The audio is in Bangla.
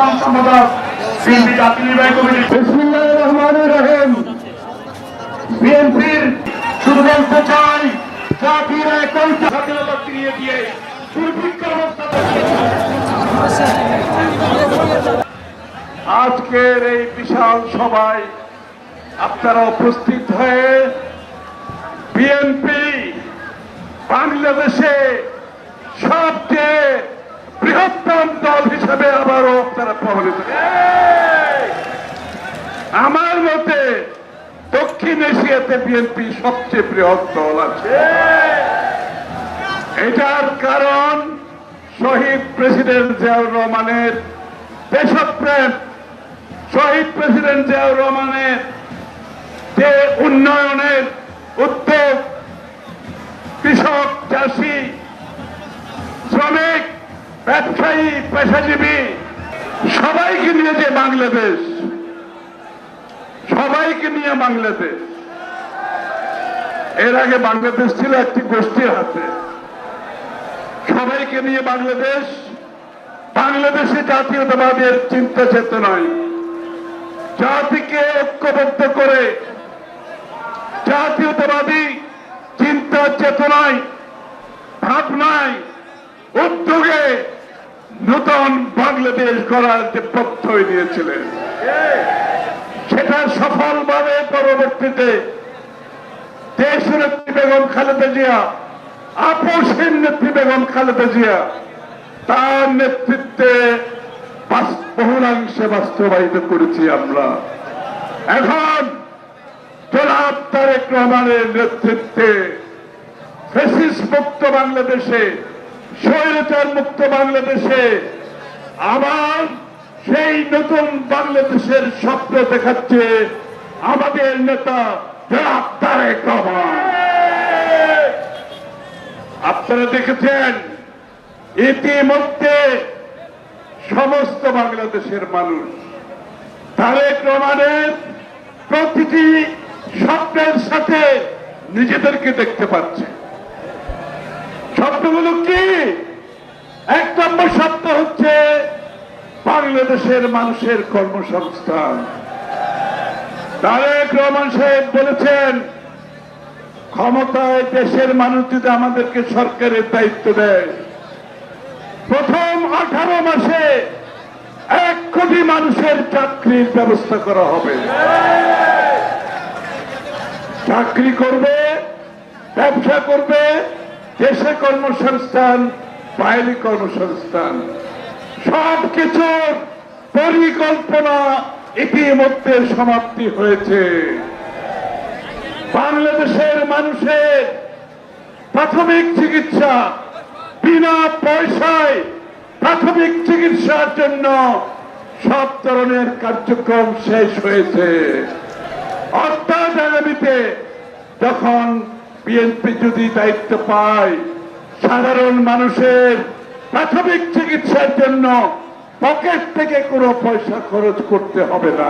সাধারণ সম্পাদক বিএনপি জাতীয় নির্বাহী কমিটি। বিসমিল্লাহির রহমানির রহিম। বিএনপির শুধু বলতে চাই, জাতির একতা স্বাধীনতা ফিরিয়ে দিয়ে দুর্ভিক্ষ অবস্থা। আজকের এই বিশাল সভায় আপনারা উপস্থিত হয়ে বিএনপি বাংলাদেশে সবচেয়ে বৃহত্তম দল হিসেবে আবারও আপনারা প্রভাবিত। আমার মতে দক্ষিণ এশিয়াতে বিএনপি সবচেয়ে বৃহৎ দল আছে। এটার কারণ শহীদ প্রেসিডেন্ট জিয়াউর রহমানের দেশপ্রেম, শহীদ প্রেসিডেন্ট জিয়াউর রহমানের যে উন্নয়নের উদ্যোগ, কৃষক, চাষি, শ্রমিক, ব্যবসায়ী, পেশাজীবী সবাইকে নিয়ে যে বাংলাদেশ, সবাইকে নিয়ে বাংলাদেশ। এর আগে বাংলাদেশ ছিল একটি গোষ্ঠীর হাতে। সবাইকে নিয়ে বাংলাদেশ, বাংলাদেশে জাতীয়তাবাদের চিন্তা চেতনায় জাতিকে ঐক্যবদ্ধ করে জাতীয়তাবাদী চিন্তা চেতনায়, ভাবনায়, উদ্যোগে নতুন বাংলাদেশ গড়ার যে প্রত্যয় নিয়েছিলেন, সেটা সফলভাবে পরবর্তীতে দেশনেত্রী বেগম খালেদা জিয়া, আপসহীন নেত্রী বেগম খালেদা জিয়া তার নেতৃত্বে বহুলাংশে বাস্তবায়িত করেছি আমরা। এখন জনাব তারেক রহমানের নেতৃত্বে ফ্যাসিস্ট মুক্ত বাংলাদেশে, স্বৈরাচার মুক্ত বাংলাদেশে আবার সেই নতুন বাংলাদেশের স্বপ্ন দেখাচ্ছে আমাদের নেতা জনাব তারেক রহমান। আপনারা দেখেছেন ইতিমধ্যে সমস্ত বাংলাদেশের মানুষ তারেক রহমানের প্রতিটি স্বপ্নের সাথে নিজেদেরকে দেখতে পাচ্ছে। স্বপ্নগুলো কি? এক নম্বর স্বপ্ন হচ্ছে বাংলাদেশের মানুষের কর্মসংস্থান। তারেক রহমান সাহেব বলেছেন, ক্ষমতায় দেশের মানুষ যদি আমাদেরকে সরকারের দায়িত্ব দেয়, প্রথম 18 মাসে 1 কোটি মানুষের চাকরির ব্যবস্থা করা হবে। চাকরি করবে, ব্যবসা করবে, দেশে কর্মসংস্থান, বাইরে কর্মসংস্থান, সবকিছুর পরিকল্পনা ইতিমধ্যে সমাপ্তি হয়েছে। বাংলাদেশের মানুষের প্রাথমিক চিকিৎসা, বিনা পয়সায় প্রাথমিক চিকিৎসার জন্য সব ধরনের কার্যক্রম শেষ হয়েছে। অর্থাৎ আগামীতে যখন বিএনপি যদি দায়িত্ব পায়, সাধারণ মানুষের প্রাথমিক চিকিৎসার জন্য পকেট থেকে কোনো পয়সা খরচ করতে হবে না।